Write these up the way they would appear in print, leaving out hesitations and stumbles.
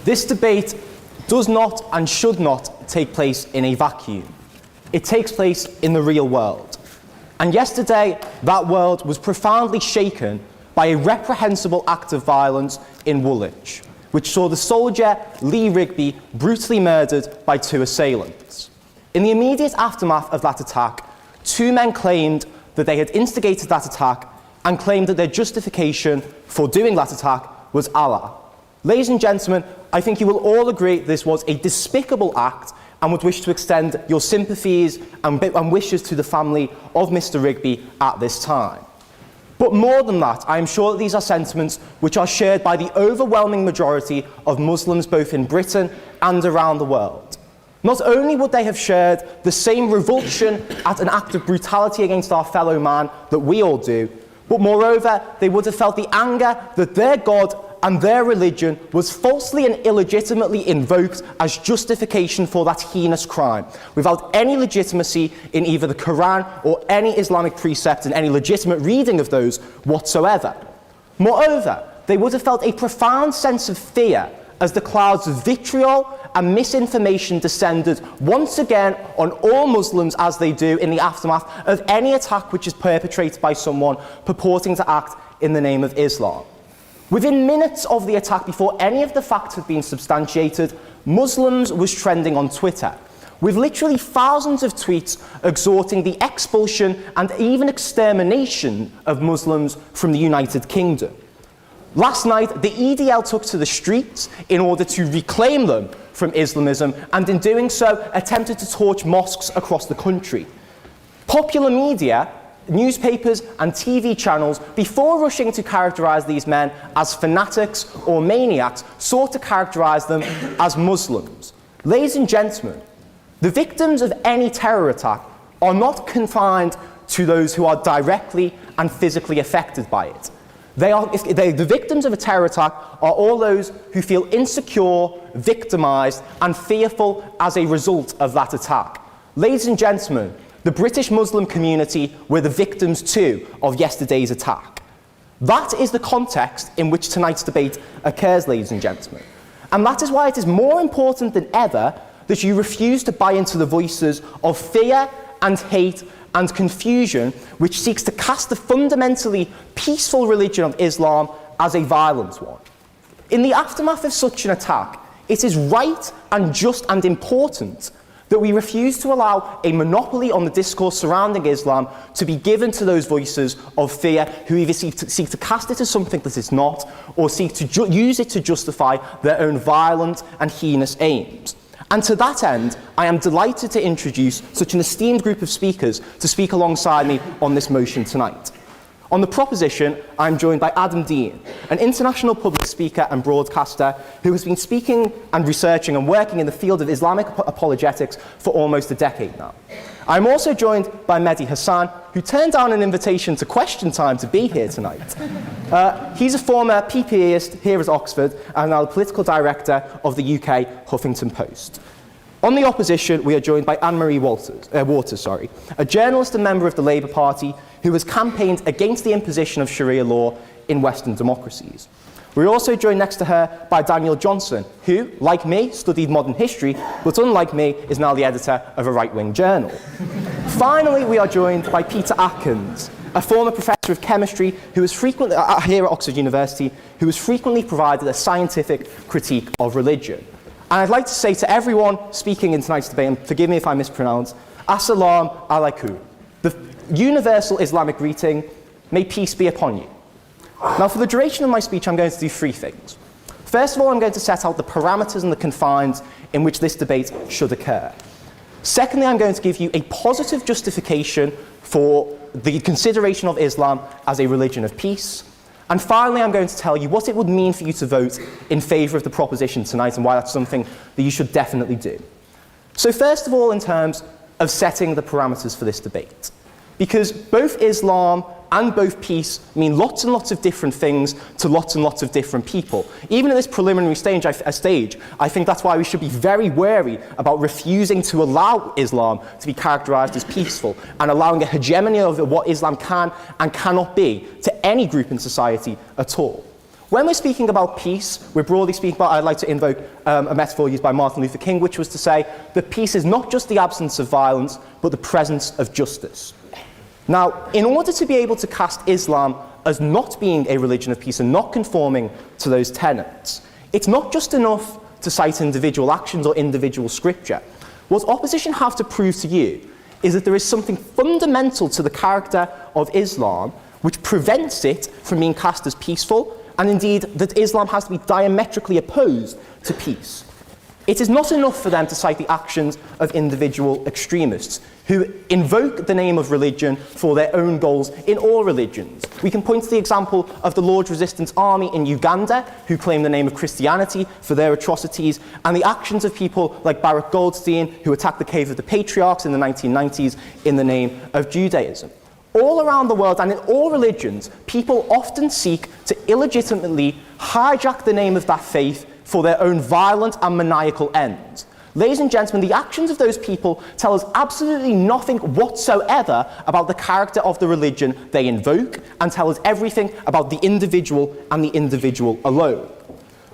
This debate does not and should not take place in a vacuum. It takes place in the real world. And yesterday, that world was profoundly shaken by a reprehensible act of violence in Woolwich, which saw the soldier Lee Rigby brutally murdered by 2 assailants. In the immediate aftermath of that attack, 2 men claimed that they had instigated that attack and claimed that their justification for doing that attack was Allah. Ladies and gentlemen, I think you will all agree this was a despicable act and would wish to extend your sympathies and wishes to the family of Mr. Rigby at this time. But more than that, I am sure that these are sentiments which are shared by the overwhelming majority of Muslims both in Britain and around the world. Not only would they have shared the same revulsion at an act of brutality against our fellow man that we all do, but moreover, they would have felt the anger that their God and their religion was falsely and illegitimately invoked as justification for that heinous crime, without any legitimacy in either the Quran or any Islamic precept and any legitimate reading of those whatsoever. Moreover, they would have felt a profound sense of fear as the clouds of vitriol and misinformation descended once again on all Muslims, as they do in the aftermath of any attack which is perpetrated by someone purporting to act in the name of Islam. Within minutes of the attack, before any of the facts had been substantiated, Muslims was trending on Twitter, with literally thousands of tweets exhorting the expulsion and even extermination of Muslims from the United Kingdom. Last night, the EDL took to the streets in order to reclaim them from Islamism, and in doing so, attempted to torch mosques across the country. Popular media, newspapers and TV channels, before rushing to characterise these men as fanatics or maniacs, sought to characterise them as Muslims. Ladies and gentlemen, the victims of any terror attack are not confined to those who are directly and physically affected by it. The victims of a terror attack are all those who feel insecure, victimised and fearful as a result of that attack. Ladies and gentlemen, the British Muslim community were the victims too of yesterday's attack. That is the context in which tonight's debate occurs, ladies and gentlemen. And that is why it is more important than ever that you refuse to buy into the voices of fear and hate and confusion which seeks to cast the fundamentally peaceful religion of Islam as a violent one. In the aftermath of such an attack, it is right and just and important that we refuse to allow a monopoly on the discourse surrounding Islam to be given to those voices of fear who either seek to cast it as something that it's not, or seek to use it to justify their own violent and heinous aims. And to that end, I am delighted to introduce such an esteemed group of speakers to speak alongside me on this motion tonight. On the proposition, I'm joined by Adam Dean, an international public speaker and broadcaster who has been speaking and researching and working in the field of Islamic apologetics for almost a decade now. I'm also joined by Mehdi Hassan, who turned down an invitation to Question Time to be here tonight. He's a former PPAist here at Oxford and now the political director of the UK Huffington Post. On the opposition, we are joined by Anne-Marie Waters, a journalist and member of the Labour Party who has campaigned against the imposition of Sharia law in Western democracies. We're also joined next to her by Daniel Johnson, who, like me, studied modern history, but unlike me, is now the editor of a right-wing journal. Finally, we are joined by Peter Atkins, a former professor of chemistry who is frequently, here at Oxford University, who has frequently provided a scientific critique of religion. And I'd like to say to everyone speaking in tonight's debate, and forgive me if I mispronounce, Assalamu alaikum, the universal Islamic greeting, may peace be upon you. Now, for the duration of my speech, I'm going to do 3 things. First of all, I'm going to set out the parameters and the confines in which this debate should occur. Secondly, I'm going to give you a positive justification for the consideration of Islam as a religion of peace. And finally, I'm going to tell you what it would mean for you to vote in favour of the proposition tonight and why that's something that you should definitely do. So first of all, in terms of setting the parameters for this debate, because both Islam and both peace mean lots and lots of different things to lots and lots of different people. Even at this preliminary stage, I think that's why we should be very wary about refusing to allow Islam to be characterised as peaceful and allowing a hegemony of what Islam can and cannot be to any group in society at all. When we're speaking about peace, we're broadly speaking about, I'd like to invoke a metaphor used by Martin Luther King, which was to say that peace is not just the absence of violence, but the presence of justice. Now, in order to be able to cast Islam as not being a religion of peace and not conforming to those tenets, it's not just enough to cite individual actions or individual scripture. What opposition have to prove to you is that there is something fundamental to the character of Islam which prevents it from being cast as peaceful, and indeed that Islam has to be diametrically opposed to peace. It is not enough for them to cite the actions of individual extremists who invoke the name of religion for their own goals in all religions. We can point to the example of the Lord's Resistance Army in Uganda, who claim the name of Christianity for their atrocities, and the actions of people like Baruch Goldstein, who attacked the Cave of the Patriarchs in the 1990s in the name of Judaism. All around the world and in all religions, people often seek to illegitimately hijack the name of that faith for their own violent and maniacal ends. Ladies and gentlemen, the actions of those people tell us absolutely nothing whatsoever about the character of the religion they invoke, and tell us everything about the individual and the individual alone.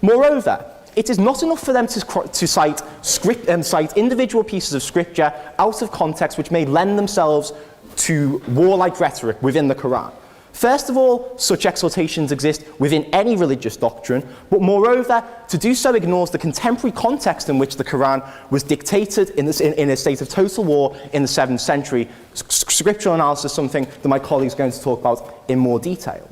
Moreover, it is not enough for them to cite individual pieces of scripture out of context which may lend themselves to warlike rhetoric within the Quran. First of all, such exhortations exist within any religious doctrine, but moreover, to do so ignores the contemporary context in which the Quran was dictated in a state of total war in the 7th century. Scriptural analysis is something that my colleague is going to talk about in more detail.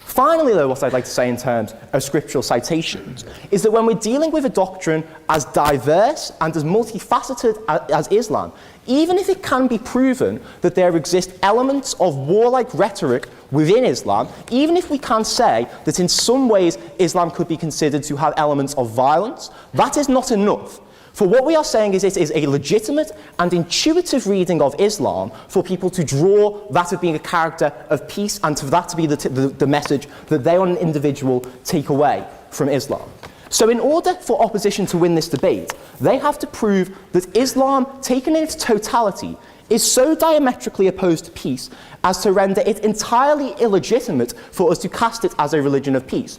Finally, though, what I'd like to say in terms of scriptural citations is that when we're dealing with a doctrine as diverse and as multifaceted as Islam, even if it can be proven that there exist elements of warlike rhetoric within Islam, even if we can say that in some ways Islam could be considered to have elements of violence, that is not enough. For what we are saying is it is a legitimate and intuitive reading of Islam for people to draw that of being a character of peace and for that to be the message that they on an individual take away from Islam. So in order for opposition to win this debate, they have to prove that Islam, taken in its totality, is so diametrically opposed to peace as to render it entirely illegitimate for us to cast it as a religion of peace.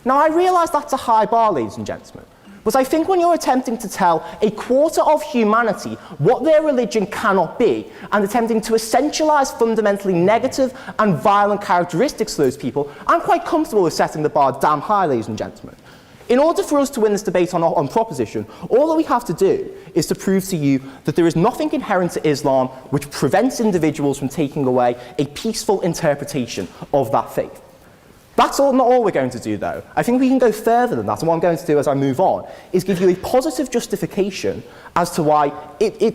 Now, I realise that's a high bar, ladies and gentlemen, but I think when you're attempting to tell a quarter of humanity what their religion cannot be, and attempting to essentialise fundamentally negative and violent characteristics of those people, I'm quite comfortable with setting the bar damn high, ladies and gentlemen. In order for us to win this debate on proposition, all that we have to do is to prove to you that there is nothing inherent to Islam which prevents individuals from taking away a peaceful interpretation of that faith. That's not all we're going to do, though. I think we can go further than that, and what I'm going to do as I move on is give you a positive justification as to why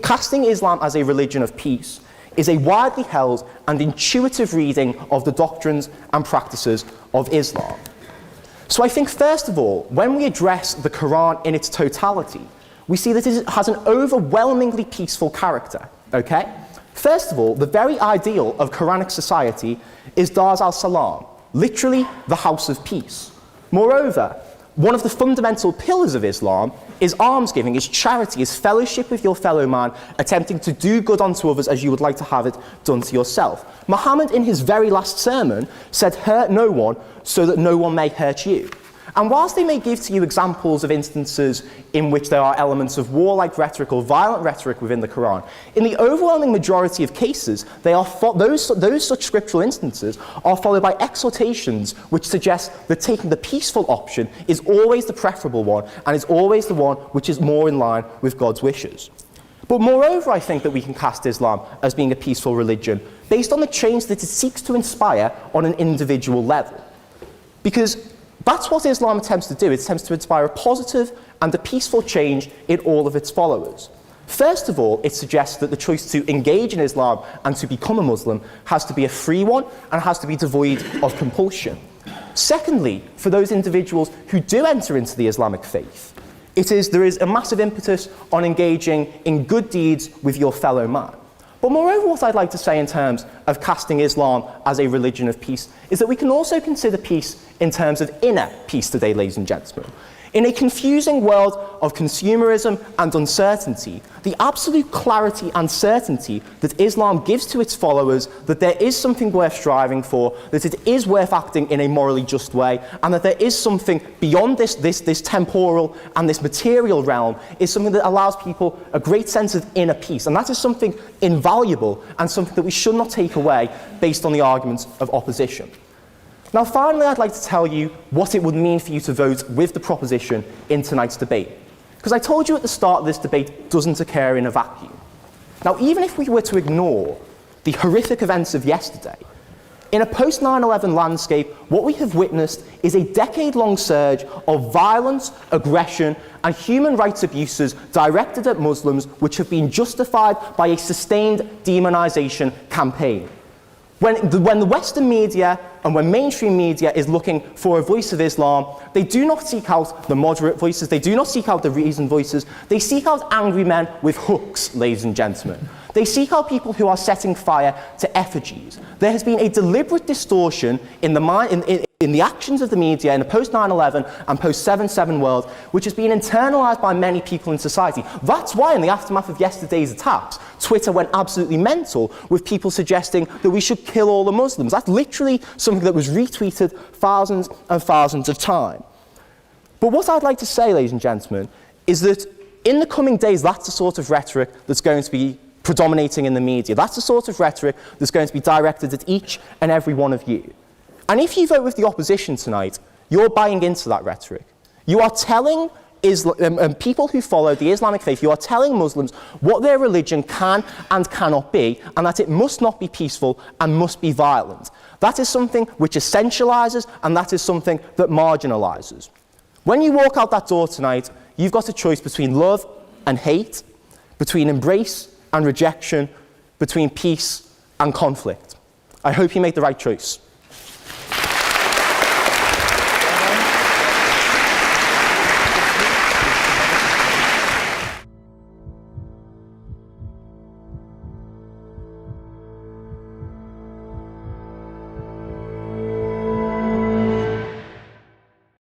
casting Islam as a religion of peace is a widely held and intuitive reading of the doctrines and practices of Islam. So I think, first of all, when we address the Quran in its totality, we see that it has an overwhelmingly peaceful character, okay? First of all, the very ideal of Quranic society is Dar al-Salam, literally the house of peace. Moreover, one of the fundamental pillars of Islam is almsgiving, is charity, is fellowship with your fellow man, attempting to do good unto others as you would like to have it done to yourself. Muhammad, in his very last sermon, said, "Hurt no one so that no one may hurt you." And whilst they may give to you examples of instances in which there are elements of warlike rhetoric or violent rhetoric within the Quran, in the overwhelming majority of cases, those such scriptural instances are followed by exhortations which suggest that taking the peaceful option is always the preferable one and is always the one which is more in line with God's wishes. But moreover, I think that we can cast Islam as being a peaceful religion based on the change that it seeks to inspire on an individual level. Because that's what Islam attempts to do. It attempts to inspire a positive and a peaceful change in all of its followers. First of all, it suggests that the choice to engage in Islam and to become a Muslim has to be a free one and has to be devoid of compulsion. Secondly, for those individuals who do enter into the Islamic faith, there is a massive impetus on engaging in good deeds with your fellow man. But moreover, what I'd like to say in terms of casting Islam as a religion of peace is that we can also consider peace in terms of inner peace today, ladies and gentlemen. In a confusing world of consumerism and uncertainty, the absolute clarity and certainty that Islam gives to its followers that there is something worth striving for, that it is worth acting in a morally just way, and that there is something beyond this temporal and this material realm is something that allows people a great sense of inner peace. And that is something invaluable and something that we should not take away based on the arguments of opposition. Now, finally, I'd like to tell you what it would mean for you to vote with the proposition in tonight's debate. Because I told you at the start this debate doesn't occur in a vacuum. Now, even if we were to ignore the horrific events of yesterday, in a post-9/11 landscape, what we have witnessed is a decade-long surge of violence, aggression, and human rights abuses directed at Muslims which have been justified by a sustained demonization campaign. When the Western media and when mainstream media is looking for a voice of Islam, they do not seek out the moderate voices, they do not seek out the reasoned voices, they seek out angry men with hooks, ladies and gentlemen. They seek out people who are setting fire to effigies. There has been a deliberate distortion in the actions of the media in the post-9/11 and post-7/7 world, which has been internalized by many people in society. That's why in the aftermath of yesterday's attacks, Twitter went absolutely mental with people suggesting that we should kill all the Muslims. That's literally something that was retweeted thousands and thousands of times. But what I'd like to say, ladies and gentlemen, is that in the coming days, that's the sort of rhetoric that's going to be predominating in the media. That's the sort of rhetoric that's going to be directed at each and every one of you. And if you vote with the opposition tonight, you're buying into that rhetoric. You are telling people who follow the Islamic faith, you are telling Muslims what their religion can and cannot be, and that it must not be peaceful and must be violent. That is something which essentializes, and that is something that marginalizes. When you walk out that door tonight, you've got a choice between love and hate, between embrace and rejection, between peace and conflict. I hope you make the right choice.